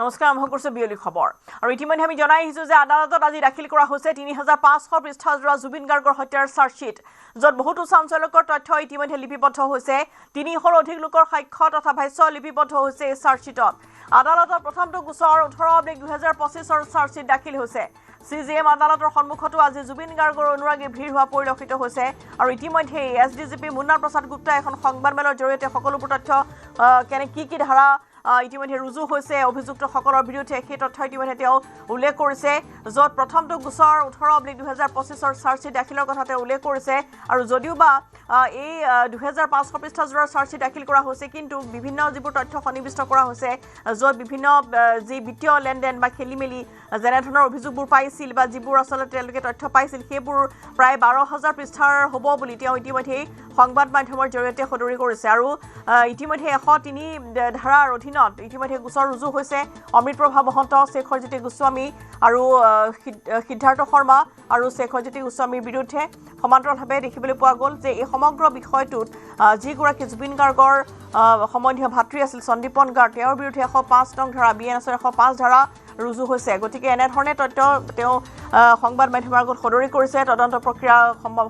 নমস্কাৰ, আৰম্ভ কৰিছো বিয়লি খবৰ। আৰু ইতিমধ্যে আমি জনাই আহিছো যে আদালতত আজি দাখিল কৰা হৈছে ৩৫০০ পৃষ্ঠাজোৰা জুবিন গাৰ্গৰ হত্যাৰ চাৰ্জশ্বীট, য'ত বহুতো চাঞ্চল্যকৰ তথ্য ইতিমধ্যে লিপিবদ্ধ হৈছে। ৩০০ৰ অধিক লোকৰ সাক্ষ্য তথা ভাষ্য লিপিবদ্ধ হৈছে এই চাৰ্জশ্বীটত। আদালতত প্ৰথমটো গোচৰ ১৮/২০২৫ৰ চাৰ্জশ্বীট দাখিল হৈছে। CJM আদালতৰ সন্মুখতো আজি জুবিন গাৰ্গৰ অনুৰাগীৰ ভিৰ হোৱা পৰিলক্ষিত হৈছে। আৰু ইতিমধ্যে SDGP মুন্না প্ৰসাদ গুপ্তাই এখন সংবাদমেলৰ জৰিয়তে সকলোবোৰ তথ্য কি ধাৰা ইতিমধ্যে ৰুজু হৈছে অভিযুক্তসকলৰ বিৰুদ্ধে সেই তথ্য ইতিমধ্যে তেওঁ উল্লেখ কৰিছে, য'ত প্ৰথমটো গোচৰ ১৮/২০২৫ৰ চাৰ্জশ্বীট দাখিলৰ কথা তেওঁ উল্লেখ কৰিছে। আৰু যদিওবা এই ২৫০০ পৃষ্ঠাজোৰাৰ চাৰ্জশ্বীট দাখিল কৰা হৈছে, কিন্তু বিভিন্ন যিবোৰ তথ্য সন্নিৱিষ্ট কৰা হৈছে, য'ত বিভিন্ন যি বিত্তীয় লেনদেন বা খেলিমেলি যেনেধৰণৰ অভিযোগবোৰ পাইছিল বা যিবোৰ আচলতে তেওঁলোকে তথ্য পাইছিল, সেইবোৰ প্ৰায় ১২,০০০ পৃষ্ঠাৰ হ'ব বুলি তেওঁ ইতিমধ্যেই সংবাদ মাধ্যমৰ জৰিয়তে সদৰি কৰিছে। আৰু ইতিমধ্যে ১০৩ ধাৰাৰ অধীনত ইতিমধ্যে গোচৰ ৰুজু হৈছে অমৃতপ্ৰভা মহন্ত, শেখৰজ্যোতি গোস্বামী আৰু সিদ্ধাৰ্থ শৰ্মা আৰু শেখৰজ্যোতি গোস্বামীৰ বিৰুদ্ধে। সমান্তৰালভাৱে দেখিবলৈ পোৱা গ'ল যে এই সমগ্ৰ বিষয়টোত যিগৰাকী জুবিন গাৰ্গৰ সম্বন্ধীয় ভাতৃ আছিল সন্দীপন গাৰ্গ, তেওঁৰ বিৰুদ্ধে ১০৫ নং ধাৰা BNSৰ ১০৫ ধাৰা ৰুজু হৈছে। গতিকে এনেধৰণে তথ্য তেওঁ সংবাদ মাধ্যমৰ আগত সদৰি কৰিছে। তদন্ত প্ৰক্ৰিয়া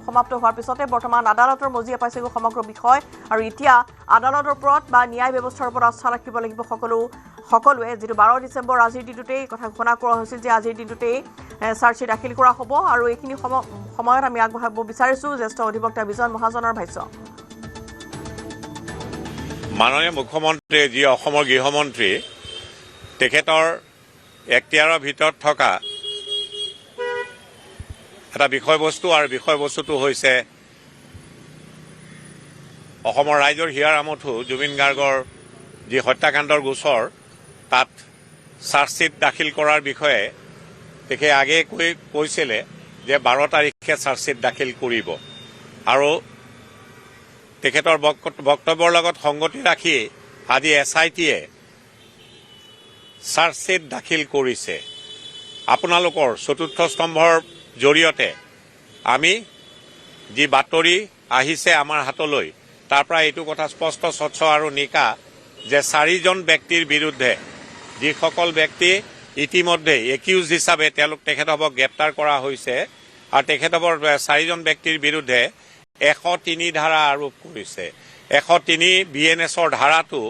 সমাপ্ত হোৱাৰ পিছতে বৰ্তমান আদালতৰ মজিয়া পাইছেগৈ সমগ্ৰ বিষয়। আৰু এতিয়া আদালতৰ ওপৰত বা ন্যায় ব্যৱস্থাৰ ওপৰত আস্থা ৰাখিব লাগিব সকলোৱে, যিটো ১২ ডিচেম্বৰ আজিৰ দিনটোতেই এই কথা ঘোষণা কৰা হৈছিল যে আজিৰ দিনটোতেই চাৰ্জশ্বীট দাখিল কৰা হ'ব। আৰু এইখিনি সময়ত আমি আগবঢ়াব বিচাৰিছোঁ জ্যেষ্ঠ অধিবক্তা বিজন মহাজনৰ ভাষ্য। মাননীয় মুখ্যমন্ত্ৰী যি অসমৰ গৃহমন্ত্ৰী, তেখেতৰ এখতিয়াৰৰ ভিতৰত থকা এটা বিষয়বস্তু, আৰু বিষয়বস্তুটো হৈছে অসমৰ ৰাইজৰ হিয়াৰ আমঠু জুবিন গাৰ্গৰ যি হত্যাকাণ্ডৰ গোচৰ, তাত চাৰ্জশ্বীট দাখিল কৰাৰ বিষয়ে তেখেতে আগেয়ে কৈছিলে যে ১২ তাৰিখে চাৰ্জশ্বীট দাখিল কৰিব। আৰু তেখেতৰ বক্তব্যৰ লগত সংগতি ৰাখি আজি SITয়ে চাৰ্জশ্বীট দাখিল কৰিছে। আপোনালোকৰ চতুৰ্থ স্তম্ভৰ জৰিয়তে আমি যি বাতৰি আহিছে আমাৰ হাতলৈ, তাৰ পৰা এইটো কথা স্পষ্ট, স্বচ্ছ আৰু নিকা যে ৪জন ব্যক্তিৰ বিৰুদ্ধে, যিসকল ব্যক্তি ইতিমধ্যে একিউজ হিচাপে তেখেতসকলক গ্ৰেপ্তাৰ কৰা হৈছে, আৰু তেখেতসকলৰ ৪জন ব্যক্তিৰ বিৰুদ্ধে ১০৩ ধাৰা আৰোপ কৰিছে। ১০৩ BNSৰ ধাৰাটো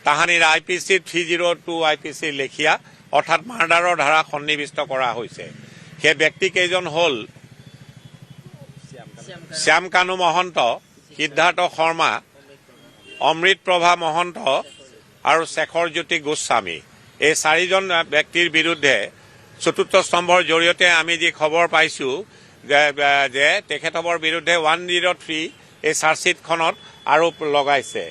তাহানিৰ IPC 302 IPC লেখীয়া, অৰ্থাৎ মাৰ্ডাৰৰ ধাৰা সন্নিৱিষ্ট কৰা হৈছে। সেই ব্যক্তিকেইজন হ'ল শ্যামকানু মহন্ত, সিদ্ধাৰ্থ শৰ্মা, অমৃতপ্ৰভা মহন্ত আৰু শেখৰজ্যোতি গোস্বামী। এই ৪জন ব্যক্তিৰ বিৰুদ্ধে চতুৰ্থ স্তম্ভৰ জৰিয়তে আমি যি খবৰ পাইছোঁ যে তেখেতসকলৰ বিৰুদ্ধে 103 এই চাৰ্জশ্বীটখনত আৰোপ লগাইছে।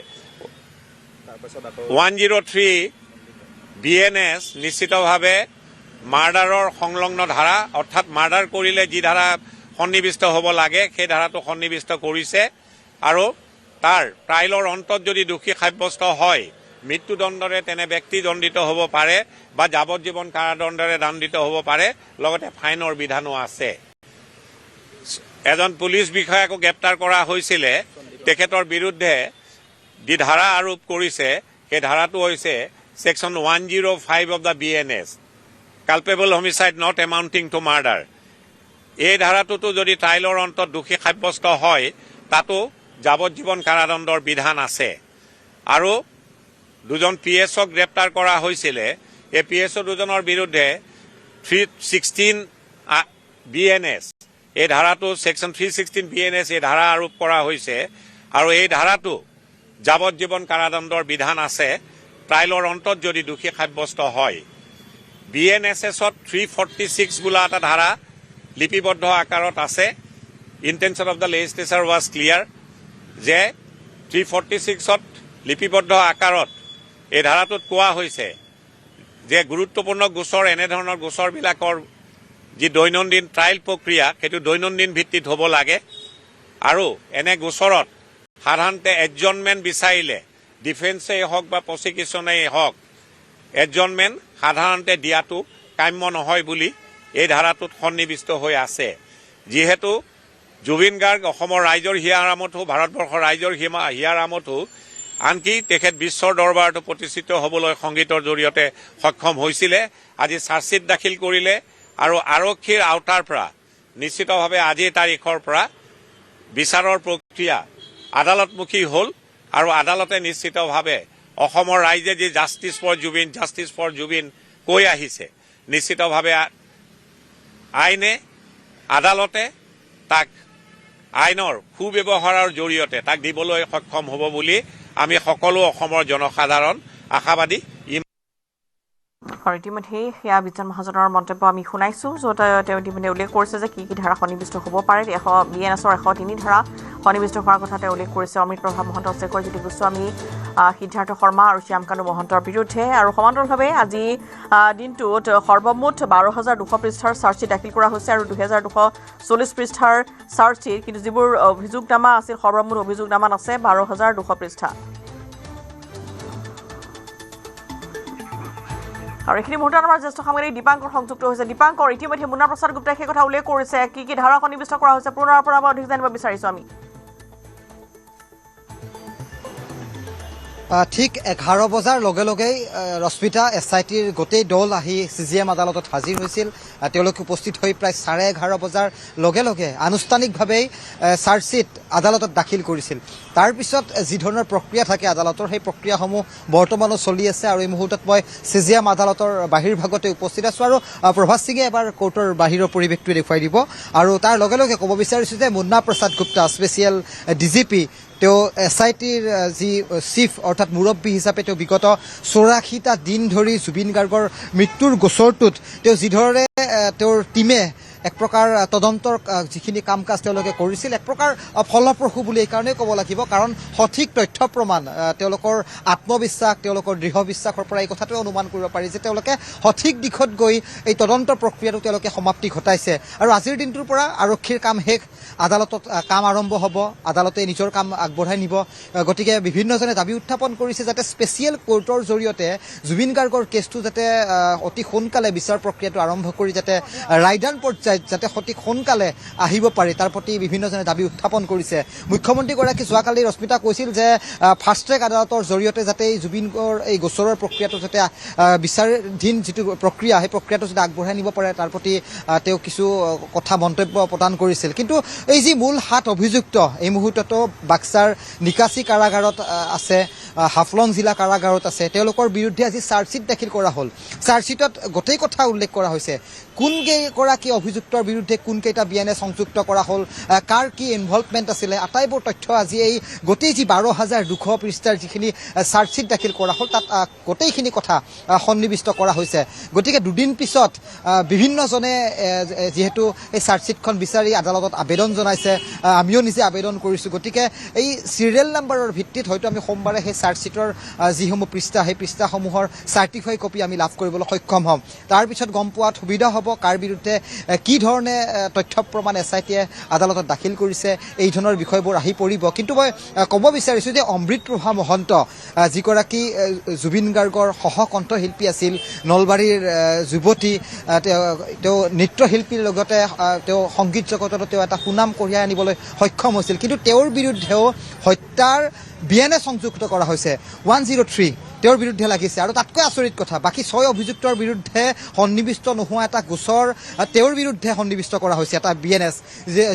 103 BNS নিশ্চিতভাৱে মাৰ্ডাৰৰ সংলগ্ন ধাৰা, অৰ্থাৎ মাৰ্ডাৰ কৰিলে যি ধাৰা সন্নিৱিষ্ট হ'ব লাগে সেই ধাৰাটো সন্নিৱিষ্ট কৰিছে। আৰু তাৰ ট্ৰায়েলৰ অন্তত যদি দোষী সাব্যস্ত হয়, মৃত্যুদণ্ডৰে তেনে ব্যক্তি দণ্ডিত হ'ব পাৰে বা যাৱজ্জীৱন কাৰাদণ্ডেৰে দণ্ডিত হ'ব পাৰে, লগতে ফাইনৰ বিধানো আছে। এজন পুলিচ বিষয়াকো গ্ৰেপ্তাৰ কৰা হৈছিলে। তেখেতৰ বিৰুদ্ধে যি ধাৰা আৰোপ কৰিছে সেই ধাৰাটো হৈছে Section 105 of the BNS, culpable homicide not amounting to murder. এই ধাৰাটোতো যদি ট্ৰায়েলৰ অন্তত দোষী সাব্যস্ত হয়, তাতো যাৱজ্জীৱন কাৰাদণ্ডৰ বিধান আছে। আৰু দুজন PSক গ্ৰেপ্তাৰ কৰা হৈছিলে। এই PSO দুজনৰ বিৰুদ্ধে 316 BNS, এই ধাৰাটো Section 316 BNS এই ধাৰা আৰোপ কৰা হৈছে। আৰু এই ধাৰাটো যাৱজ্জীৱন কাৰাদণ্ডৰ বিধান আছে ট্ৰায়েলৰ অন্তত যদি দোষী সাব্যস্ত হয়। BNSSত 346 বোলা এটা ধাৰা লিপিবদ্ধ আকাৰত আছে। Intention of the legislature was clear যে 346ত লিপিবদ্ধ আকাৰত এই ধাৰাটোত কোৱা হৈছে যে গুৰুত্বপূৰ্ণ গোচৰ, এনেধৰণৰ গোচৰবিলাকৰ যি দৈনন্দিন ট্ৰায়েল প্ৰক্ৰিয়া, সেইটো দৈনন্দিন ভিত্তিত হ'ব লাগে। আৰু এনে গোচৰত সাধাৰণতে এডজনমেণ্ট বিচাৰিলে, ডিফেন্সেই হওক বা প্ৰচিকিউশ্যনেই হওক, এডজনমেণ্ট সাধাৰণতে দিয়াটো কাম্য নহয় বুলি এই ধাৰাটোত সন্নিৱিষ্ট হৈ আছে। যিহেতু জুবিন গাৰ্গ অসমৰ ৰাইজৰ হিয়াৰ আমঠু, ভাৰতবৰ্ষৰ ৰাইজৰ হিয়াৰ আমঠু, আনকি তেখেত বিশ্বৰ দৰবাৰতো প্ৰতিষ্ঠিত হ'বলৈ সংগীতৰ জৰিয়তে সক্ষম হৈছিলে আজি চাৰ্জশ্বিট দাখিল কৰিলে আৰু আৰক্ষীৰ আওতাৰ পৰা নিশ্চিতভাৱে আজিৰ তাৰিখৰ পৰা বিচাৰৰ প্ৰক্ৰিয়া আদালতমুখী হ'ল আৰু আদালতে নিশ্চিতভাৱে অসমৰ ৰাইজে যি জাষ্টিছ ফৰ জুবিন কৈ আহিছে নিশ্চিতভাৱে আইনে আদালতে তাক আইনৰ সুব্যৱহাৰৰ জৰিয়তে তাক দিবলৈ সক্ষম হ'ব বুলি আমি সকলো অসমৰ জনসাধাৰণ আশাবাদী আৰু ইতিমধ্যে সেয়া বিজ্ঞান মহাজনৰ মন্তব্য আমি শুনাইছোঁ য'ত তেওঁ ইতিমধ্যে উল্লেখ কৰিছে যে কি ধাৰা সন্নিৱিষ্ট হ'ব পাৰে BNSৰ 103 ধাৰা সন্নিৱিষ্ট হোৱাৰ কথা তেওঁ উল্লেখ কৰিছে অমৃত প্ৰভা মহন্ত শেখৰজ্যোতি গোস্বামী সিদ্ধাৰ্থ শৰ্মা আৰু শ্যামকানু মহন্তৰ বিৰুদ্ধে আৰু সমান্তৰালভাৱে আজি দিনটোত সৰ্বমুঠ 12,200 পৃষ্ঠাৰ চাৰ্জশ্বিট দাখিল কৰা হৈছে আৰু 2,240 পৃষ্ঠাৰ চাৰ্জশ্বিট কিন্তু যিবোৰ অভিযোগনামা আছিল সৰ্বমুঠ অভিযোগনামাত আছে 12,200 পৃষ্ঠা আৰু এইখিনি মুহূৰ্তত আমাৰ জ্যেষ্ঠ সাংবাদিক দীপাংকৰ সংযুক্ত হৈছে দীপাংকৰ ইতিমধ্যে মুন্না প্ৰসাদ গুপ্তাই সেই কথা উল্লেখ কৰিছে কি ধাৰা সন্নিৱিষ্ট কৰা হৈছে পুনৰ পৰা অধিক জানিব বিচাৰিছোঁ আমি ঠিক 11 বজাৰ লগে লগেই ৰশ্মিতা SITৰ গোটেই দল আহি CGM আদালতত হাজিৰ হৈছিল তেওঁলোকে উপস্থিত হৈ প্ৰায় 11:30 বজাৰ লগে লগে আনুষ্ঠানিকভাৱেই চাৰ্জশ্বিট আদালতত দাখিল কৰিছিল তাৰ পিছত যি ধৰণৰ প্ৰক্ৰিয়া থাকে আদালতৰ সেই প্ৰক্ৰিয়াসমূহ বৰ্তমানো চলি আছে আৰু এই মুহূৰ্তত মই CGM আদালতৰ বাহিৰ ভাগতে উপস্থিত আছোঁ আৰু প্ৰভাত সিঙে এবাৰ কোৰ্টৰ বাহিৰৰ পৰিৱেশটো দেখুৱাই দিব আৰু তাৰ লগে লগে ক'ব বিচাৰিছোঁ যে মুন্না প্ৰসাদ গুপ্তা স্পেচিয়েল DGP তেওঁ SITৰ যি চিফ অৰ্থাৎ মুৰব্বী হিচাপে তেওঁ বিগত 84টা দিন ধৰি জুবিন গাৰ্গৰ মৃত্যুৰ গোচৰটোত তেওঁ যিধৰণে তেওঁৰ টীমে এক প্ৰকাৰ তদন্তৰ যিখিনি কাম কাজ তেওঁলোকে কৰিছিল এক প্ৰকাৰ ফলপ্ৰসূ বুলি এইকাৰণেই ক'ব লাগিব কাৰণ সঠিক তথ্য প্ৰমাণ তেওঁলোকৰ আত্মবিশ্বাস তেওঁলোকৰ দৃঢ় বিশ্বাসৰ পৰা এই কথাটোৱে অনুমান কৰিব পাৰি যে তেওঁলোকে সঠিক দিশত গৈ এই তদন্ত প্ৰক্ৰিয়াটো তেওঁলোকে সমাপ্তি ঘটাইছে আৰু আজিৰ দিনটোৰ পৰা আৰক্ষীৰ কাম শেষ আদালতত কাম আৰম্ভ হ'ব আদালতে নিজৰ কাম আগবঢ়াই নিব গতিকে বিভিন্নজনে দাবী উত্থাপন কৰিছে যাতে স্পেচিয়েল কোৰ্টৰ জৰিয়তে জুবিন গাৰ্গৰ কেছটো যাতে অতি সোনকালে বিচাৰ প্ৰক্ৰিয়াটো আৰম্ভ কৰি যাতে ৰায়দান পৰ্যায়ত যাতে সঠিক সোনকালে আহিব পাৰে তাৰ প্ৰতি বিভিন্নজনে দাবী উত্থাপন কৰিছে মুখ্যমন্ত্ৰীগৰাকী যোৱাকালি ৰশ্মিতা কৈছিল যে ফাষ্ট ট্ৰেক আদালতৰ জৰিয়তে যাতে এই জুবিনৰ এই গোচৰৰ প্ৰক্ৰিয়াটো যাতে বিচাৰাধীন যিটো প্ৰক্ৰিয়া সেই প্ৰক্ৰিয়াটো যাতে আগবঢ়াই নিব পাৰে তাৰ প্ৰতি তেওঁ কিছু কথা মন্তব্য প্ৰদান কৰিছিল কিন্তু এই যি মূল 7 অভিযুক্ত এই মুহূৰ্ততো বাক্সাৰ নিকাচি কাৰাগাৰত আছে হাফলং জিলা কাৰাগাৰত আছে তেওঁলোকৰ বিৰুদ্ধে আজি চাৰ্জশ্বিট দাখিল কৰা হ'ল চাৰ্জশ্বিটত গোটেই কথা উল্লেখ কৰা হৈছে কোনকেইগৰাকী অভিযুক্তৰ বিৰুদ্ধে কোনকেইটা BNS সংযুক্ত কৰা হ'ল কাৰ কি ইনভলভমেণ্ট আছিলে আটাইবোৰ তথ্য আজি এই গোটেই যি 12,200 পৃষ্ঠাৰ যিখিনি চাৰ্জশ্বিট দাখিল কৰা হ'ল তাত গোটেইখিনি কথা সন্নিৱিষ্ট কৰা হৈছে গতিকে দুদিন পিছত বিভিন্নজনে যিহেতু এই চাৰ্জশ্বিটখন বিচাৰি আদালতত আবেদন জনাইছে আমিও নিজে আবেদন কৰিছোঁ গতিকে এই চিৰিয়েল নাম্বাৰৰ ভিত্তিত হয়তো আমি সোমবাৰে সেই চাৰ্জশ্বিটৰ যিসমূহ পৃষ্ঠা সেই পৃষ্ঠাসমূহৰ চাৰ্টিফাই কপি আমি লাভ কৰিবলৈ সক্ষম হ'ম তাৰপিছত গম পোৱাত সুবিধা হ'ব কাৰ বিৰুদ্ধে কি ধৰণে তথ্য প্ৰমাণ SITয়ে আদালতত দাখিল কৰিছে এই ধৰণৰ বিষয়বোৰ আহি পৰিব কিন্তু মই ক'ব বিচাৰিছোঁ যে অমৃত প্ৰভা মহন্ত যিগৰাকী জুবিন গাৰ্গৰ সহকণ্ঠশিল্পী আছিল নলবাৰীৰ যুৱতী তেওঁ নৃত্যশিল্পীৰ লগতে তেওঁ সংগীত জগততো তেওঁ এটা সুনাম কঢ়িয়াই আনিবলৈ সক্ষম হৈছিল কিন্তু তেওঁৰ বিৰুদ্ধেও হত্যাৰ BNS সংযুক্ত কৰা হৈছে 103 তেওঁৰ বিৰুদ্ধে লাগিছে আৰু তাতকৈ আচৰিত কথা বাকী 6 অভিযুক্তৰ বিৰুদ্ধে সন্নিৱিষ্ট নোহোৱা এটা গোচৰ তেওঁৰ বিৰুদ্ধে সন্নিৱিষ্ট কৰা হৈছে এটা BNS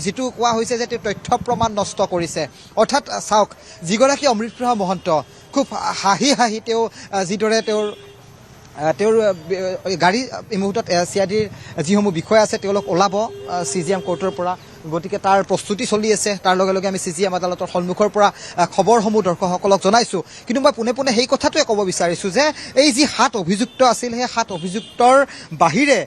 যিটো কোৱা হৈছে যে তেওঁ তথ্য প্ৰমাণ নষ্ট কৰিছে অৰ্থাৎ চাওক যিগৰাকী অমৃত প্ৰভা মহন্ত খুব হাঁহি হাঁহি তেওঁ যিদৰে তেওঁৰ গাড়ী এই মুহূৰ্তত CIDৰ যিসমূহ বিষয় আছে তেওঁলোক ওলাব CGM কোৰ্টৰ পৰা গতিকে তাৰ প্ৰস্তুতি চলি আছে তাৰ লগে লগে আমি CGM আদালতৰ সন্মুখৰ পৰা খবৰসমূহ দৰ্শকসকলক জনাইছোঁ কিন্তু মই পোনে পোনে সেই কথাটোৱে ক'ব বিচাৰিছোঁ যে এই যি 7 অভিযুক্ত আছিল সেই 7 অভিযুক্তৰ বাহিৰে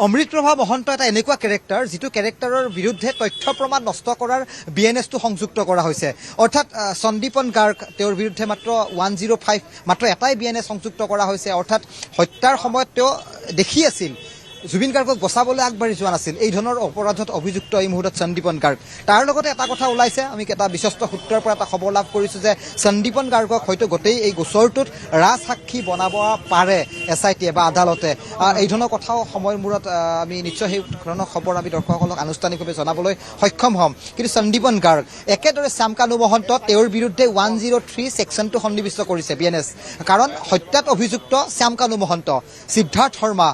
অমৃত প্ৰভা মহন্ত এটা এনেকুৱা কেৰেক্টাৰ যিটো কেৰেক্টাৰৰ বিৰুদ্ধে তথ্য প্ৰমাণ নষ্ট কৰাৰ BNSটো সংযুক্ত কৰা হৈছে অৰ্থাৎ সন্দীপন গাৰ্গ তেওঁৰ বিৰুদ্ধে মাত্ৰ 105 মাত্ৰ এটাই BNS সংযুক্ত কৰা হৈছে অৰ্থাৎ হত্যাৰ সময়ত তেওঁ দেখি আছিল জুবিন গাৰ্গক বচাবলৈ আগবাঢ়ি যোৱা নাছিল, এই ধৰণৰ অপৰাধত অভিযুক্ত এই মুহূৰ্তত সন্দীপন গাৰ্গ। তাৰ লগতে এটা কথা ওলাইছে, আমি এটা বিশ্বস্ত সূত্ৰৰ পৰা এটা খবৰ লাভ কৰিছোঁ যে সন্দীপন গাৰ্গক হয়তো গোটেই এই গোচৰটোত ৰাজসাক্ষী বনাব পাৰে SITয়ে বা আদালতে। এই ধৰণৰ কথাও সময়ৰ মূৰত আমি নিশ্চয় সেই ধৰণৰ খবৰ আমি দৰ্শকসকলক আনুষ্ঠানিকভাৱে জনাবলৈ সক্ষম হ'ম। কিন্তু সন্দীপন গাৰ্গ একেদৰে শ্যামকানু মহন্ত তেওঁৰ বিৰুদ্ধে 103 ছেকশ্যনটো সন্নিৱিষ্ট কৰিছে BNS, কাৰণ হত্যাত অভিযুক্ত শ্যামকানু মহন্ত, সিদ্ধাৰ্থ শৰ্মা।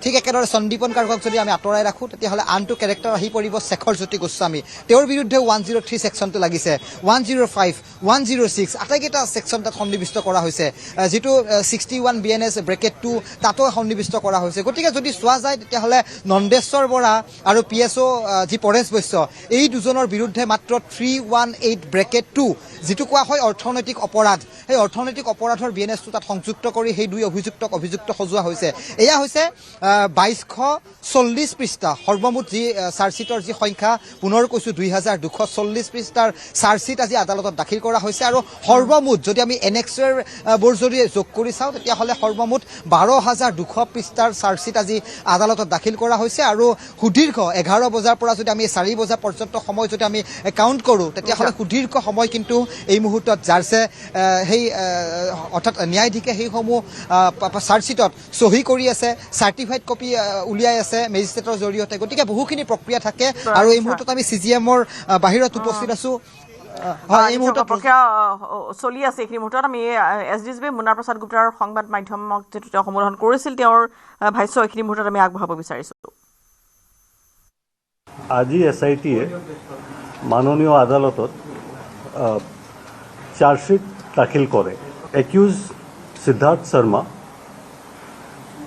ঠিক একেদৰে সন্দীপন গাৰ্গক যদি আমি আঁতৰাই ৰাখোঁ তেতিয়াহ'লে আনটো কেৰেক্টাৰ আহি পৰিব শেখৰ জ্যোতি গোস্বামী, তেওঁৰ বিৰুদ্ধে 103 ছেকশ্যনটো লাগিছে, 105, 106 আটাইকেইটা ছেকশ্যন তাত সন্নিৱিষ্ট কৰা হৈছে, যিটো 61 BNS ব্ৰেকেট 2 তাতো সন্নিৱিষ্ট কৰা হৈছে। গতিকে যদি চোৱা যায় তেতিয়াহ'লে নন্দেশ্বৰ বৰা আৰু PSO যি পৰেশ বৈশ্য, এই দুজনৰ বিৰুদ্ধে মাত্ৰ 318 ব্ৰেকেট 2 যিটো কোৱা হয় অৰ্থনৈতিক অপৰাধ, সেই অৰ্থনৈতিক অপৰাধৰ BNSটো তাত সংযুক্ত কৰি সেই দুই অভিযুক্তক অভিযুক্ত সজোৱা হৈছে। এয়া হৈছে 2240 পৃষ্ঠা সৰ্বমুঠ যি চাৰ্জশ্বিটৰ যি সংখ্যা, পুনৰ কৈছোঁ 2240 পৃষ্ঠাৰ চাৰ্জশ্বিট আজি আদালতত দাখিল কৰা হৈছে। আৰু সৰ্বমুঠ যদি আমি এনেক্সৰবোৰ যদি যোগ কৰি চাওঁ তেতিয়াহ'লে সৰ্বমুঠ 12,200 পৃষ্ঠাৰ চাৰ্জশ্বিট আজি আদালতত দাখিল কৰা হৈছে। আৰু সুদীৰ্ঘ 11 বজাৰ পৰা যদি আমি 4 বজা পৰ্যন্ত সময় যদি আমি কাউণ্ট কৰোঁ তেতিয়াহ'লে সুদীৰ্ঘ সময় কিন্তু এই মুহূৰ্তত জাৰ্জে সেই অৰ্থাৎ ন্যায়াধীশে সেইসমূহ চাৰ্জশ্বিটত চহী কৰি আছে, চাৰ্টিফাইড কপি উলিয়াই আছে মেজিষ্ট্ৰেটৰ জৰিয়তে। গতিকে বহুখিনি প্ৰক্ৰিয়া থাকে আৰু এই মুহূৰ্তত আমি CGMৰ বাহিৰত উপস্থিত আছোঁ। এই মুহূৰ্তত প্ৰক্ৰিয়া চলি আছে। এইখিনি মুহূৰ্তত আমি SDSB মুন্না প্ৰসাদ গুপ্তাৰ সংবাদ মাধ্যমক যিটো তেওঁ সম্বোধন কৰিছিল, তেওঁৰ ভাষ্য এইখিনি মুহূৰ্তত আমি আগবঢ়াব বিচাৰিছোঁ। আজি SITয়ে মাননীয় আদালতত চাৰ্জশ্বিট দাখিল কৰে। একিউজ সিদ্ধাৰ্থ শৰ্মা,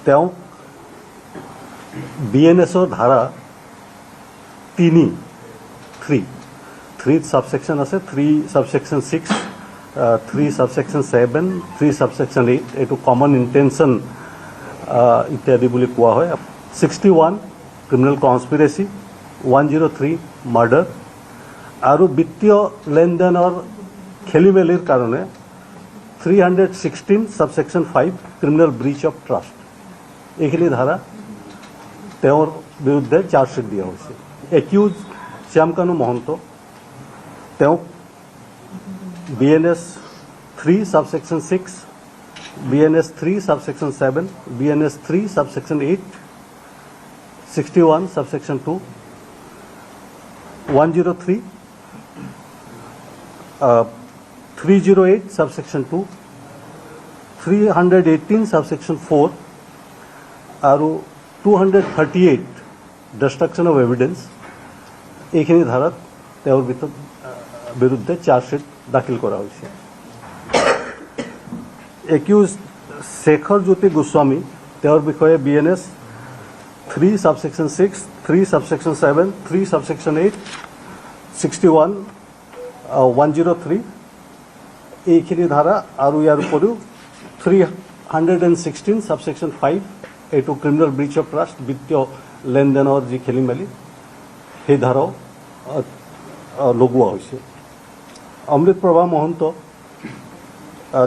তেওঁ BNSৰ ধাৰা 3 সাবসেকশন আছে, 3 সাবসেকশন 6, 3 সাবসেকশন 7, 3 সাবসেকশন 8, এইটো কমন ইন্টেনশন ইত্যাদি বুলি কোৱা হয়। 61 ক্ৰিমিনেল কনস্পিৰেচি, 103 মাৰ্ডাৰ আৰু বিত্তীয় লেনদেনৰ খেলি মেলিৰ কাৰণে 316 subsection 5 criminal breach of trust, এইখিনি ধাৰা তেওঁৰ বিৰুদ্ধে চাৰ্জশ্বিট দিয়া হৈছে। একিউজ শ্যামকানু মহন্ত, তেওঁ BNS 3 subsection 6, BNS 3 subsection 7, BNS 3 subsection 8, 61 subsection 2, 103, 308 subsection 2, 318 subsection 4 আৰু 238 ডিষ্ট্ৰাকশ্যন অফ এভিডেন্স, এইখিনি ধাৰাত তেওঁৰ বিৰুদ্ধে চাৰ্জশ্বিট দাখিল কৰা হৈছে। একিউজ শেখৰ জ্যোতি গোস্বামী, তেওঁৰ বিষয়ে BNS 3 সাবসেকশন 6, 3 সাবসেকশন 7, 3 সাবসেকশন 8, 61, 103 এইখিনি ধাৰা আৰু ইয়াৰ উপৰিও 316 সাবসেকশন 5, এইটো ক্ৰিমিনেল ব্ৰিচ অফ ট্ৰাষ্ট, বিত্তীয় লেনদেনৰ যি খেলি মেলি, সেই ধাৰাও লগোৱা হৈছে। অমৃতপ্ৰভা মহন্ত,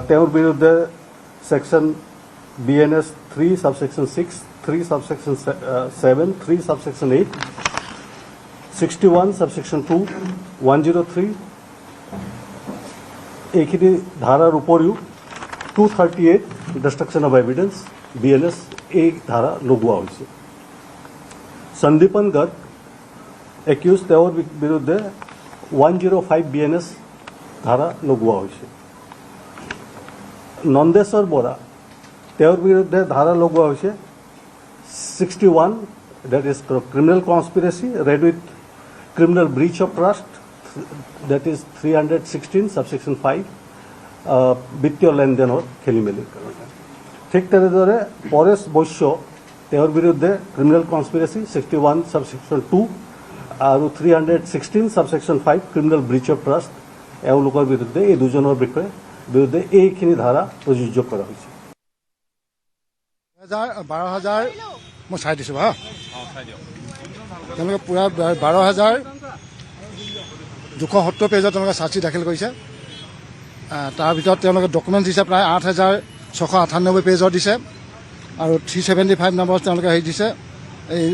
তেওঁৰ বিৰুদ্ধে section BNS 3 subsection 6, 3 subsection 7, 3 subsection 8, 61 subsection 2, 103 এইখিনি ধাৰাৰ উপৰিও 238 ডিষ্ট্ৰাকশ্যন অফ এভিডেন্স BNS এই ধাৰা লগোৱা হৈছে। সন্দীপন গাৰ্গ একিউজ, তেওঁৰ বিৰুদ্ধে 105 BNS ধাৰা লগোৱা হৈছে। নন্দেশ্বৰ বৰা, তেওঁৰ বিৰুদ্ধে ধাৰা লগোৱা হৈছে 61, that is criminal conspiracy read with criminal breach of trust, that is 316 subsection 5 বিত্তীয় লেনদেনৰ খেলি মেলিৰ কাৰণে। ঠিক তেনেদৰে পৰেশ বৈশ্য, তেওঁৰ বিৰুদ্ধে ক্ৰিমিনেল কনস্পিৰেচি 61 সাবসেকশন 2 আৰু 316 subsection 5 criminal breach of trust, এওঁলোকৰ বিৰুদ্ধে এই দুজনৰ বিৰুদ্ধে এইখিনি ধাৰা প্ৰযোজ্য কৰা হৈছে। 12,000 মই চাই দিছোঁ হা, তেওঁলোকে পূৰা 12,270 পেজত তেওঁলোকে চাৰ্জশ্বিট দাখিল কৰিছে। তাৰ ভিতৰত তেওঁলোকে ডকুমেণ্ট দিছে প্ৰায় 8,698 পেজৰ দিছে আৰু 375 নম্বৰ তেওঁলোকে হেৰি দিছে এই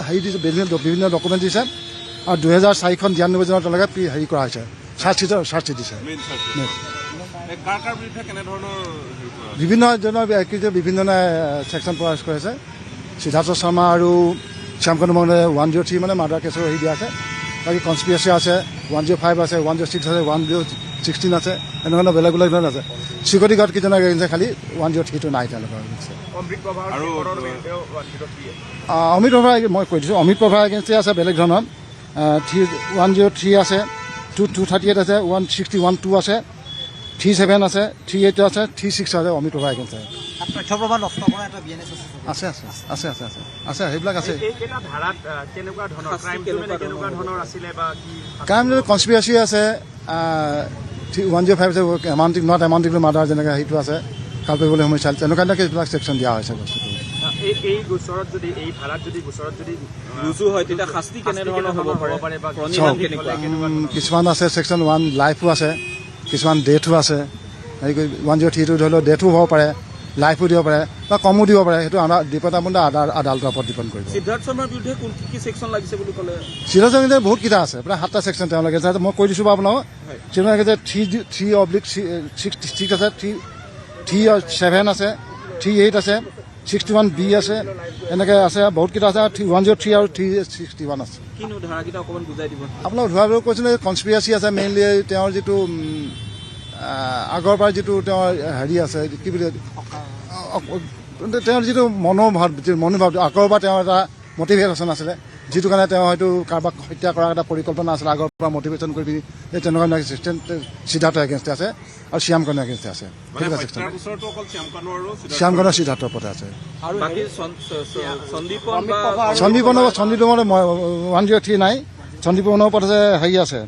হেৰি দিছে, বিভিন্ন ডকুমেণ্ট দিছে আৰু 2004খন 92 চনত তেওঁলোকে হেৰি কৰা হৈছে, চাৰ্জশ্বিট দিছে। বিভিন্ন জনৰ বিভিন্ন ছেকশ্যন প্ৰয়াস কৰিছে। সিদ্ধাৰ্থ শৰ্মা আৰু শ্যামকান্ত মহনে 103 মানে মাৰ্ডাৰ কেছৰ হেৰি দিয়া আছে। বাকী কনস্পিৰেচি আছে, 105 আছে, 106 আছে, 116 আছে, এনেধৰণৰ বেলেগ বেলেগ ধৰণৰ আছে। চিকিউৰিটি গাৰ্ড কেইজনৰ এগেইনষ্টে খালি 103টো নাই তেওঁলোকৰ। অমিত প্ৰভাৰ মই কৈ দিছোঁ, অমিত প্ৰভাৰ এগেইনষ্টে আছে বেলেগ ধৰণৰ 103 আছে, 238 আছে, 161(2) আছে, 37 আছে, 38 আছে, 36 আছে অমিত প্ৰভাৰ এগেইনষ্টে। তথ্য প্ৰমাণ নষ্ট কৰা এটা BNS আছে আছে আছে আছে আছে আছে সেইবিলাক আছে। ক্ৰাইম কনস্পিৰেচি আছে, 105 আছে, নট এমাউণ্টিং টু মাৰ্ডাৰ যেনেকৈ সেইটো আছে, কালপেবল সমস্যা তেনেকুৱা এইবিলাক ছেকশ্যন দিয়া হৈছে বস্তুটো। কিছুমান আছে ছেকশ্যন 1 লাইফো আছে, কিছুমান ডেথো আছে। হেৰি কৰি 103টো ধৰি লওক ডেথো হ'ব পাৰে, লাইফো দিব পাৰে বা কমো দিব পাৰে, সেইটো আদালতৰ ওপৰত ডিপেণ্ড কৰিব। সিদ্ধাৰ্থ শৰ্মাৰ বিৰুদ্ধে কি ছেকশ্যন লাগিছে বুলি ক'লে? সিদ্ধাৰ্থ শৰ্মাৰ বিৰুদ্ধে বহুত কেইটা আছে, প্ৰায় 7টা ছেকশ্যন তেওঁলোকে মই কৈ দিছোঁ বাৰু আপোনাক। তেওঁলোকে যে 3/6 আছে, 37 আছে, 38 আছে, 61(b) আছে, এনেকৈ আছে বহুত কেইটা আছে। 103 আৰু 361 আছে। কিনো ধাৰাকেইটা অকণমান বুজাই দিব। আপোনাক ধৰাবলৈ কৈছিলোঁ কনস্পিৰেচি আছে মেইনলি, তেওঁৰ যিটো আগৰ পৰা যিটো তেওঁৰ হেৰি আছে, কি বুলি তেওঁৰ যিটো মনোভাৱ আগৰ পৰা তেওঁৰ এটা মটিভেশ্যন আছিলে, যিটো কাৰণে তেওঁ হয়তো কাৰোবাক হত্যা কৰাৰ এটা পৰিকল্পনা আছিলে আগৰ পৰা মটিভেশ্যন কৰি পিনি এই তেনেকুৱা সিদ্ধাৰ্থ এগেইনষ্টে আছে আৰু শ্যামকানুৰ এগেইনষ্টে আছে। শ্যামকানুৰ সিদ্ধাৰ্থৰ ওপৰতে আছে। সন্দীপনৰ 103 নাই, সন্দীপনৰ ওপৰত আছে হেৰি আছে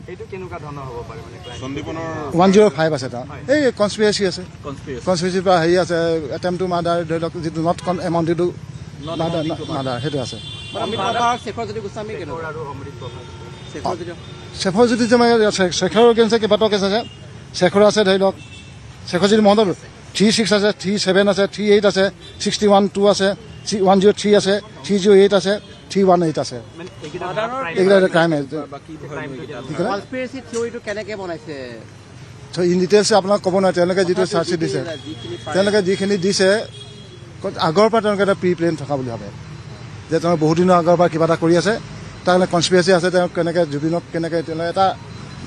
105 আছে। তাৰ এই কনস্পিৰেচি আছে, কনস্পিৰেচিৰ পৰা হেৰি আছে, এটেম্প টু মাৰ্ডাৰ ধৰি লওক, যিটো নট এমাউণ্টিং টু মাৰ্ডাৰ সেইটো আছে। শেখৰ যদি শেখৰৰ এগেইনষ্টে কেইবাটাও কেছ আছে। শেখৰ আছে ধৰি লওক, শেখৰ যদি মহন্ত 36 আছে, 37 আছে, 38 আছে, 61(2) আছে, 103 আছে, 308 আছে, 318 আছে। এইকেইটা ক্ৰাইম ইন ডিটেইলছ আপোনাক ক'ব নোৱাৰে। তেওঁলোকে যিটো চাৰ্জশ্বিট দিছে, তেওঁলোকে যিখিনি দিছে আগৰ পৰা তেওঁলোকে এটা প্ৰি প্লেন থকা বুলি ভাবে, যে তেওঁ বহুত দিনৰ আগৰ পৰা কিবা এটা কৰি আছে, তাৰ কাৰণে কনস্পিৰেচি আছে। তেওঁ কেনেকৈ জুবিনক কেনেকৈ তেওঁলোকে এটা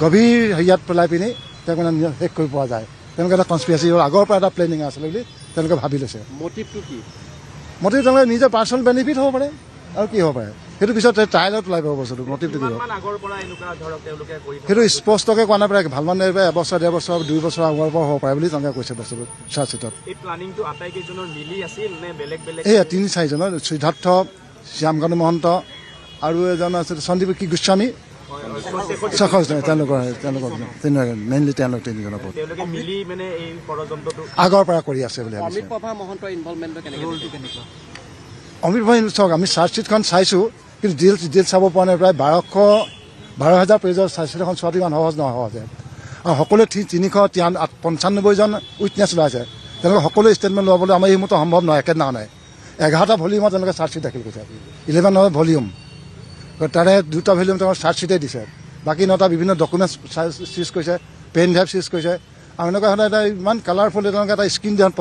গভীৰ হেৰিয়াত পেলাই পিনি তেওঁক মানে শেষ কৰি পোৱা যায়, তেওঁলোকে এটা কনস্পিৰেচি আগৰ পৰা এটা প্লেনিং আছিলে বুলি তেওঁলোকে ভাবি লৈছে। মটিভটো কি? মটিভ তেওঁলোকে নিজৰ পাৰ্চনেল বেনিফিট হ'ব পাৰে আৰু কি হ'ব পাৰে, সেইটো পিছত ট্ৰায়েলত ওলাই পাব বস্তুটো মটিভটো দিব। সেইটো স্পষ্টকৈ কোৱা নাই, প্ৰায় ভালমান এবছৰ, 1.5 বছৰ, 2 বছৰ আগৰ পৰা হ'ব পাৰে বুলি তেওঁলোকে কৈছে বস্তুটো চাৰ্জশ্বিটত। এই 3-4জনৰ, সিদ্ধাৰ্থ, শ্যামকানু মহন্ত আৰু এজন আছে সন্দীপ গোস্বামী, তেওঁলোকৰ মেইনলি তেওঁলোক 3জনৰ ওপৰত আগৰ পৰা কৰি আছে বুলি ভাবিছে। অমিত প্ৰভা চাওক, আমি চাৰ্জশ্বিটখন চাইছোঁ, কিন্তু ডিটেইলছ চাব পৰা নাই। প্ৰায় 12,000 পেজৰ চাৰ্জশ্বিট এখন চোৱাটো ইমান সহজ নহয় সহজে। আৰু সকলোৱে 395জন উইটনেছ ওলাইছে, তেওঁলোকে সকলো ষ্টেটমেণ্ট ল'বলৈ আমাৰ এই মুহূৰ্তত সম্ভৱ নহয়। একেদিনাখনে 11টা ভলিউমত তেওঁলোকে চাৰ্জশ্বিট দাখিল কৰিছে, 11 ভলিউম, তাৰে 2টা ভলিউম তেওঁলোকৰ চাৰ্জশ্বিটেই দিছে, বাকী 9টা বিভিন্ন ডকুমেণ্টছ চিজ কৰিছে, পেন ড্ৰাইভ চিজ কৰিছে। আৰু এনেকুৱা ধৰণৰ এটা ইমান কালাৰফুল তেওঁলোকে এটা স্ক্ৰীণ দিয়াত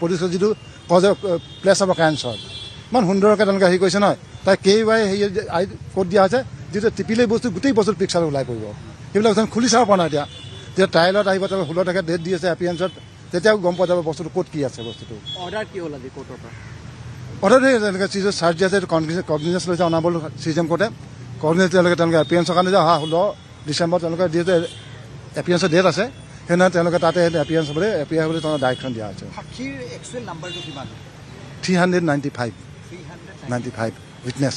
প্ৰডিউচ যিটো কজ প্লেছ অফ ক্ৰাইমছৰ ইমান সুন্দৰকৈ তেওঁলোকে হেৰি কৰিছে নহয়। তাই কেইবাৰে হেৰি ক'ত দিয়া হৈছে, যিটো টিপিলেই বস্তু গোটেই বস্তুৰ পিকচাৰ ওলাই পৰিব। সেইবিলাক খুলি চাব পৰা নাই। যেতিয়া ট্ৰায়েলত আহিব, তেওঁলোকে 16 তাৰিখে ডেট দি আছে এপিয়েঞ্চত, তেতিয়াও গম পোৱা যাব বস্তুটো ক'ত কি আছে। বস্তুটো অৰ্ডাৰ কি হ'ল আজি কোৰ্টৰ পৰা? অৰ্ডাৰ তেনেকৈ চিজৰ চাৰ্জ দিয়া আছে, কগনিজেঞ্চ লৈছে অনাবল চিজেম কোৰ্টে। কগনিজেঞ্চ তেওঁলোকে এপিয়েঞ্চৰ কাৰণে যে 16 ডিচেম্বৰ তেওঁলোকে যিহেতু এপিয়েঞ্চৰ ডেট আছে, সেইদিনা তেওঁলোকে তাতে এপিয়েঞ্চ হ'বলৈ তেওঁলোকক ডাইৰেকশ্যন দিয়া হৈছে। 395 উইটনেছ।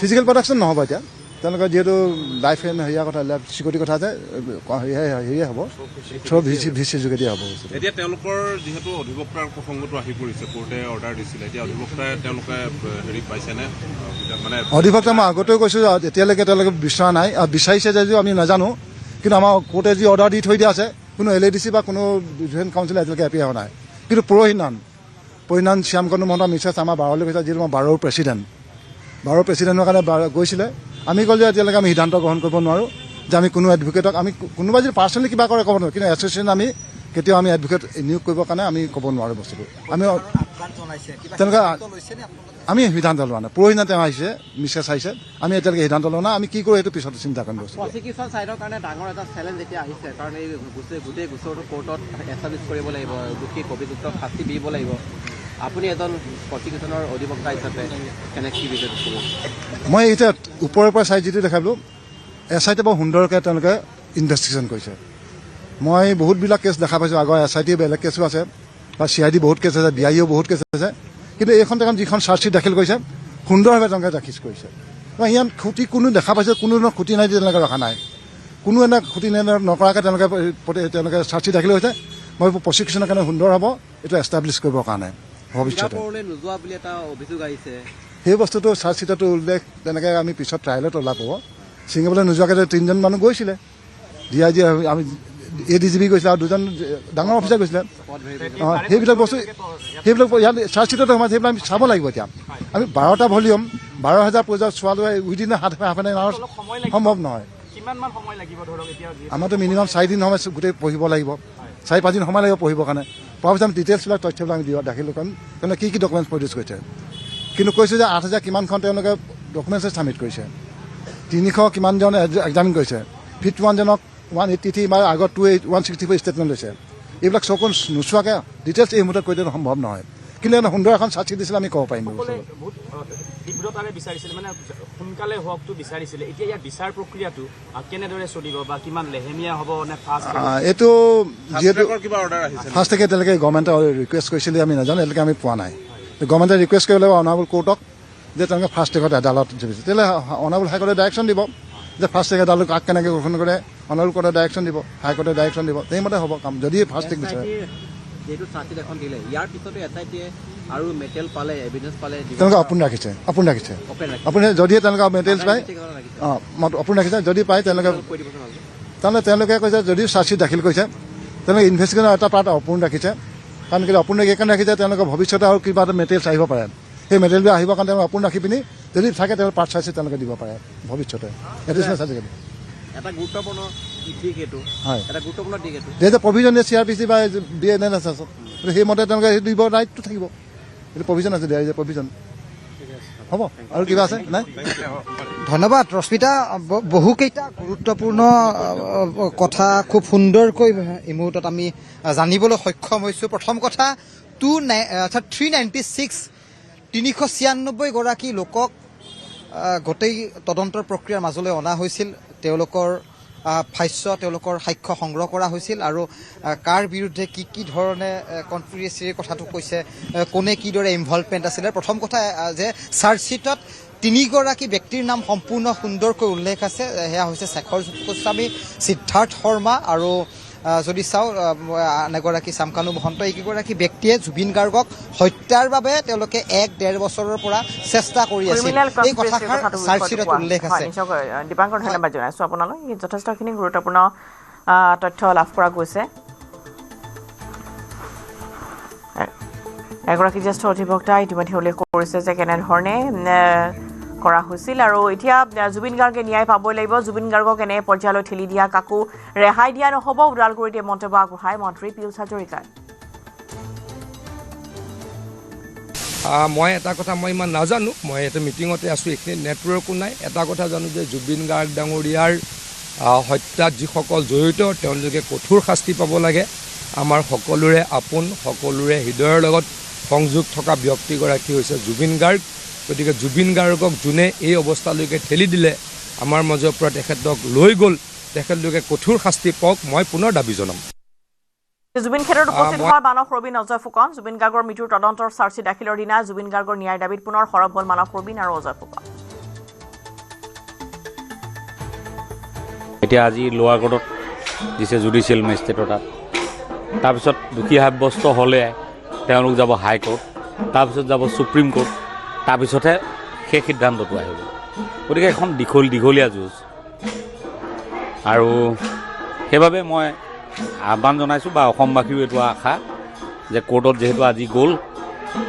ফিজিকেল প্ৰডাকশ্যন নহ'ব এতিয়া, তেওঁলোকে যিহেতু লাইফ এণ্ড হেৰিয়াৰ কথা, চিকিউৰিটিৰ কথা আছে, হেৰিয়ে হ'ব, থ্ৰ' ভিচি যোগেদি হ'ব। এতিয়া তেওঁলোকৰ যিহেতু অধিবক্তাৰ প্ৰসংগটো আহি পৰিছে, কোৰ্টে অৰ্ডাৰ দিছিলে, এতিয়া অধিবক্তাই তেওঁলোকে হেৰি পাইছেনে? মানে অধিবক্তা মই আগতেও কৈছোঁ, এতিয়ালৈকে তেওঁলোকে বিচৰা নাই, আৰু বিচাৰিছে যদিও আমি নাজানো। কিন্তু আমাৰ কোৰ্টে যি অৰ্ডাৰ দি থৈ দিয়া আছে, কোনো LADC বা কোনো ডিফেন্স কাউন্সিলে এতিয়ালৈকে এপিয়াৰ হোৱা নাই। কিন্তু পৰিণাম শ্যামকানু মহন্ত মিছেছ আমাৰ বাৰলৈ গৈছে, যিটো আমাৰ বাৰৰ প্ৰেচিডেণ্টৰ কাৰণে গৈছিলে। আমি ক'লোঁ যে এতিয়ালৈকে আমি সিদ্ধান্ত গ্ৰহণ কৰিব নোৱাৰোঁ যে আমি কোনো এডভোকেটক আমি কোনোবাই যদি পাৰ্চনেলি কিবা কৰে ক'ব নোৱাৰোঁ, কিন্তু এছ'চিয়েশ্যন আমি কেতিয়াও আমি এডভোকেট নিয়োগ কৰিবৰ কাৰণে আমি ক'ব নোৱাৰোঁ বস্তুটো। আমি তেনেকুৱা আমি সিদ্ধান্ত লোৱা নাই। পৰহিনা তেওঁ আহিছে, মিছেছ আহিছে, আমি এতিয়ালৈকে সিদ্ধান্ত লোৱা নাই। আমি কি কৰোঁ সেইটো পিছত চিন্তা কৰিম বস্তু। প্ৰচিকিউশ্যন ছাইডৰ কাৰণে ডাঙৰ এটা চেলেঞ্জ এতিয়া আহিছে, কাৰণ এই গোটেই গোচৰটো কোৰ্টত এষ্টাব্লিছ কৰিব লাগিব, দোষীক অভিযুক্তক শাস্তি দিব লাগিব। আপুনি এজন প্ৰচিকিউশ্যনৰ অধিবক্তা হিচাপে কেনেকৈ কি বিচাৰ কৰিব? মই এতিয়া ওপৰৰ পৰা চাই যিটো দেখালোঁ, SIT বৰ সুন্দৰকৈ তেওঁলোকে ইনভেষ্টিগেশ্যন কৰিছে। মই বহুতবিলাক কেছ দেখা পাইছোঁ, আগৰ SIT বেলেগ কেছো আছে বা CID বহুত কেছ আছে, BIO বহুত কেছ আছে, কিন্তু এইখন এখন যিখন চাৰ্জশ্বিট দাখিল কৰিছে সুন্দৰভাৱে তেওঁলোকে দাখিল কৰিছে। ইয়াত খুটি কোনো দেখা পাইছে, কোনো খুটি নাই, তেওঁলোকে ৰখা নাই, কোনো এটা খুটি নকৰাকৈ তেওঁলোকে চাৰ্জশ্বিট দাখিল কৰিছে। মই প্ৰচিকিউশ্যনৰ কাৰণে সুন্দৰ হ'ব এইটো এষ্টাব্লিছ কৰিবৰ কাৰণে ভৱিষ্যতে। নোযোৱা বুলি এটা অভিযোগ আহিছে, সেই বস্তুটো চাৰ্জশ্বিটতো উল্লেখ তেনেকৈ আমি পিছত ট্ৰায়েলত ওলাব। ছিঙিবলৈ নোযোৱাকৈ 3জন মানুহ গৈছিলে, DIG আমি ADGP গৈছিলে আৰু 2জন ডাঙৰ অফিচাৰ গৈছিলে। সেইবিলাক বস্তু সেইবিলাক ইয়াত চাৰ্জশ্বিটত সোমাইছে, সেইবিলাক আমি চাব লাগিব। এতিয়া আমি 12টা ভলিউম 12,000 পেজৰ চোৱালৈ উইদিন হাফ এন আৱাৰ সম্ভৱ নহয়। আমাৰতো মিনিমাম 4 দিন সময় গোটেই পঢ়িব লাগিব, 4-5 দিন সময় লাগিব পঢ়িবৰ কাৰণে। পোৱাৰ পিছত আমি ডিটেইলছবিলাক তথ্যবিলাক আমি দাখিল কৰিম, তেওঁলোকে কি ডকুমেণ্টছ প্ৰডিউচ কৰিছে। কিন্তু কৈছে যে 8,000 কিমানখন তেওঁলোকে ডকুমেণ্টছ ছাবমিট কৰিছে, 300 কিমানজন এক্সামিন কৰিছে, 51জনক 183 বা আগত 164 ষ্টেটমেণ্ট লৈছে। এইবিলাক চকু নোচোৱাকৈ ডিটেইলছ এই মুহূৰ্তত কৈ দিয়াটো সম্ভৱ নহয়। কিন্তু এটা সুন্দৰ এখন চাৰ্জশ্বিট দিছিলে, আমি ক'ব পাৰিম। তীব্ৰতাৰে বিচাৰিছিলে, মানে সোনকালে হওকটো বিচাৰিছিলে। এতিয়া ইয়াৰ বিচাৰ প্ৰক্ৰিয়াটো কেনেদৰে চলিব বা কিমান লেহেমীয়া হ'ব নে ফাষ্ট? এইটো যিহেতু কিবা অৰ্ডাৰ আহিছে ফাৰ্ষ্ট ট্ৰেকে এতিয়ালৈকে গভৰ্ণমেণ্টে ৰিকুৱেষ্ট কৰিছিলে, আমি নাজানো, এতিয়ালৈকে আমি পোৱা নাই। গভৰ্ণমেণ্টে ৰিকুৱেষ্ট কৰিব লাগিব অনাৰেবল কোৰ্টক যে তেওঁলোকে ফাৰ্ষ্ট ট্ৰেকত আদালত দিছে, তেতিয়াহ'লে অনাৰেবল হাইকোৰ্টে ডাইৰেকশ্যন দিব যে ফাৰ্ষ্ট ট্ৰেক আদালত কাক কেনেকৈ গঠন কৰে, অনাৰেবল কোৰ্টে ডাইৰেকশ্যন দিব, হাইকোৰ্টে ডাইৰেকশ্যন দিব, সেইমতে হ'ব কাম। যদি ফাৰ্ষ্ট ট্ৰেক বিচাৰে যিহেতু চাৰ্জশ্বিট এখন দিলে, ইয়াৰ পিছতো SITয়ে আৰু মেটেৰিয়েল পালে, এভিডেঞ্চ পালে, তেওঁলোকে অপোন ৰাখিছে। আপুনি যদিহে তেওঁলোকে মেটেৰিয়েলছ পায়, অপোন ৰাখিছে, যদি পায় তেওঁলোকে কৈছে যদিও চাৰ্জশ্বিট দাখিল কৰিছে, তেওঁলোকে ইনভেষ্টিগেশ্যনৰ এটা পাৰ্ট অপোন ৰাখিছে। কাৰণ কেলৈ অপোন এইকাৰণে ৰাখিছে, তেওঁলোকে ভৱিষ্যতে আৰু কিবা এটা মেটেৰিয়েলছ আহিব পাৰে, সেই মেটেৰিয়েলবোৰ আহিবৰ কাৰণে তেওঁলোকে অপোন ৰাখি পিনি যদি থাকে তেওঁলোকে পাৰ্ট চাৰ্জশ্বিট তেওঁলোকে দিব পাৰে ভৱিষ্যতে। এডিচনেল চাৰ্টিফিকেট এটা গুৰুত্বপূৰ্ণ দিশ এইটো, হয়, এটা গুৰুত্বপূৰ্ণ দিশ এইটো। যিহেতু প্ৰভিজন দিয়ে CRPC বা BNS আছে, সেইমতে তেওঁলোকে সেইটো দিব, ৰাইটটো থাকিব। এইটো প্ৰভিজন আছে, দিয়া প্ৰভিজন হ'ব। আৰু কিবা আছে নাই? ধন্যবাদ ৰশ্মিতা। বহুকেইটা গুৰুত্বপূৰ্ণ কথা খুব সুন্দৰকৈ এই মুহূৰ্তত আমি জানিবলৈ সক্ষম হৈছোঁ। প্ৰথম কথা 396 গৰাকী লোকক গোটেই তদন্তৰ প্ৰক্ৰিয়াৰ মাজলৈ অনা হৈছিল, তেওঁলোকৰ ভাষ্য, তেওঁলোকৰ সাক্ষ্য সংগ্ৰহ কৰা হৈছিল আৰু কাৰ বিৰুদ্ধে কি ধৰণে কনস্পিৰেচিৰ কথাটো কৈছে, কোনে কিদৰে ইনভলভমেণ্ট আছিলে। প্ৰথম কথা যে চাৰ্জশ্বিটত 3 গৰাকী ব্যক্তিৰ নাম সম্পূৰ্ণ সুন্দৰকৈ উল্লেখ আছে, সেয়া হৈছে শেখৰ গোস্বামী, সিদ্ধাৰ্থ শৰ্মা আৰু যদি চাওঁ আন এগৰাকী শ্যামকানু মহন্ত। এইকেইগৰাকী ব্যক্তিয়ে জুবিন গাৰ্গক হত্যাৰ বাবে তেওঁলোকে 1-1.5 বছৰৰ পৰা চেষ্টা কৰি আছিল, এই কথাষাৰ চাৰ্জশ্বিটত উল্লেখ আছে। দীপাংকৰ, ধন্যবাদ জনাইছোঁ আপোনালৈ। যথেষ্টখিনি গুৰুত্বপূৰ্ণ তথ্য লাভ কৰা গৈছে। এগৰাকী জ্যেষ্ঠ অধিবক্তাই ইতিমধ্যে উল্লেখ কৰিছে যে কেনেধৰণে কৰা হৈছিল আৰু এতিয়া জুবিন গাৰ্গে ন্যায় পাবই লাগিব। জুবিন গাৰ্গক এনে পৰ্যায়লৈ ঠেলি দিয়া, কাকো ৰেহাই দিয়া নহ'ব, ওদালগুৰিতে মন্তব্য আগবঢ়ায় মন্ত্ৰী পীয়ুষ হাজৰিকাই। মই এটা কথা মই ইমান নাজানো, মই এটা মিটিঙতে আছোঁ, এইখিনি নেটৱৰ্কো নাই। এটা কথা জানো যে জুবিন গাৰ্গ ডাঙৰীয়াৰ হত্যাত যিসকল জড়িত তেওঁলোকে কঠোৰ শাস্তি পাব লাগে। আমাৰ সকলোৰে আপোন, সকলোৰে হৃদয়ৰ লগত সংযোগ থকা ব্যক্তিগৰাকী হৈছে জুবিন গাৰ্গ। গতিকে জুবিন গাৰ্গক যোনে এই অৱস্থালৈকে ঠেলি দিলে, আমাৰ মাজৰ পৰা তেখেতক লৈ গ'ল, তেখেতলোকে কঠোৰ শাস্তি পাওক, মই পুনৰ দাবী জনাম। জুবিন ক্ষেত্ৰত উপস্থিত হোৱা মানস ৰবীন, অজয় ফুকন। জুবিন গাৰ্গৰ মৃত্যুৰ তদন্তৰ চাৰ্জশ্বিট দাখিলৰ দিনা জুবিন গাৰ্গৰ ন্যায় দাবীত পুনৰ সৰব হ'ল মানস ৰবীন আৰু অজয় ফুকন। এতিয়া আজি লোৱাৰ কোৰ্টত দিছে, জুডিচিয়েল মেজিষ্ট্ৰেটৰ তাত। তাৰপিছত দোষী সাব্যস্ত হ'লে তেওঁলোক যাব হাইকোৰ্ট, তাৰপিছত যাব ছুপ্ৰিম কোৰ্ট, তাৰপিছতহে সেই সিদ্ধান্তটো আহিব। গতিকে এখন দীঘলীয়া যুঁজ আৰু সেইবাবে মই আহ্বান জনাইছোঁ বা অসমবাসীৰো এইটো আশা যে কোৰ্টত যিহেতু আজি গ'ল,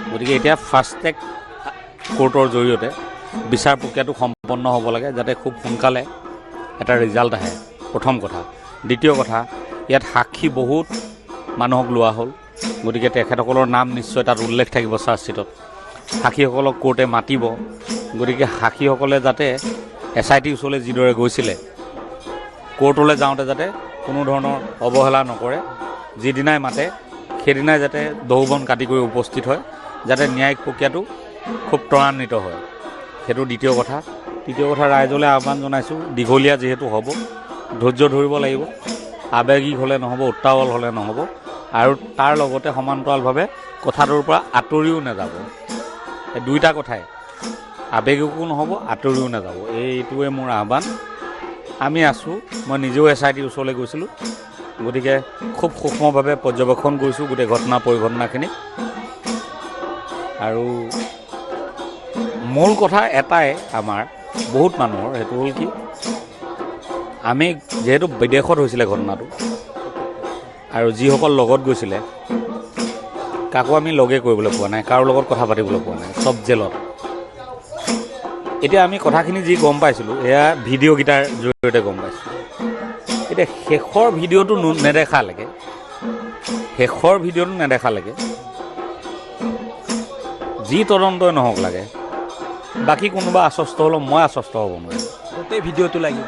গতিকে এতিয়া ফাষ্ট ট্ৰেক কোৰ্টৰ জৰিয়তে বিচাৰ প্ৰক্ৰিয়াটো সম্পন্ন হ'ব লাগে যাতে খুব সোনকালে এটা ৰিজাল্ট আহে প্ৰথম কথা দ্বিতীয় কথা ইয়াত সাক্ষী বহুত মানুহক লোৱা হ'ল গতিকে তেখেতসকলৰ নাম নিশ্চয় তাত উল্লেখ থাকিব চাৰ্জশ্বিটত সাক্ষীসকলক কোৰ্টে মাতিব গতিকে সাক্ষীসকলে যাতে SIT ওচৰলৈ যিদৰে গৈছিলে কোৰ্টলৈ যাওঁতে যাতে কোনো ধৰণৰ অৱহেলা নকৰে যিদিনাই মাতে সেইদিনাই যাতে দৌবন কাটি কৰি উপস্থিত হয় যাতে ন্যায়িক প্ৰক্ৰিয়াটো খুব ত্বৰান্বিত হয় সেইটো দ্বিতীয় কথা তৃতীয় কথা ৰাইজলৈ আহ্বান জনাইছোঁ দীঘলীয়া যিহেতু হ'ব ধৈৰ্য ধৰিব লাগিব আৱেগিক হ'লে নহ'ব উত্তাৱল হ'লে নহ'ব আৰু তাৰ লগতে সমান্তৰালভাৱে কথাটোৰ পৰা আঁতৰিও নাযাব এই দুইটা কথাই আৱেগিকো নহ'ব আঁতৰিও নাযাব এইটোৱে মোৰ আহ্বান আমি আছোঁ মই নিজেও SIT ওচৰলৈ গৈছিলোঁ গতিকে খুব সূক্ষ্মভাৱে পৰ্যবেক্ষণ কৰিছোঁ গোটেই ঘটনা পৰিঘটনাখিনি আৰু মূল কথা এটাই আমাৰ বহুত মানুহৰ সেইটো হ'ল কি আমি যিহেতু বিদেশত হৈছিলে ঘটনাটো আৰু যিসকল লগত গৈছিলে কাকো আমি লগে কৰিবলৈ পোৱা নাই কাৰো লগত কথা পাতিবলৈ পোৱা নাই চব জেলত এতিয়া আমি কথাখিনি যি গম পাইছিলোঁ এয়া ভিডিঅ'কেইটাৰ জৰিয়তে গম পাইছোঁ এতিয়া শেষৰ ভিডিঅ'টো নেদেখালৈকে যি তদন্তই নহওক লাগে বাকী কোনোবা আশ্বস্ত হ'লেও মই আশ্বস্ত হ'ব নোৱাৰিম গোটেই ভিডিঅ'টো লাগিব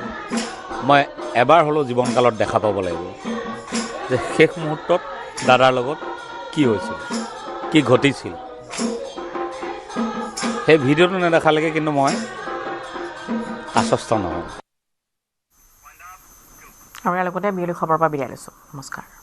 মই এবাৰ হ'লেও জীৱনকালত দেখা পাব লাগিব যে শেষ মুহূৰ্তত দাদাৰ লগত কি হৈছিল কি ঘটিছিল সেই ভিডিঅ'টো নেদেখালৈকে কিন্তু মই আশ্বস্ত নহওঁ আৰু ইয়াৰ লগতে বিয়লি খবৰৰ পৰা বিদায় লৈছোঁ নমস্কাৰ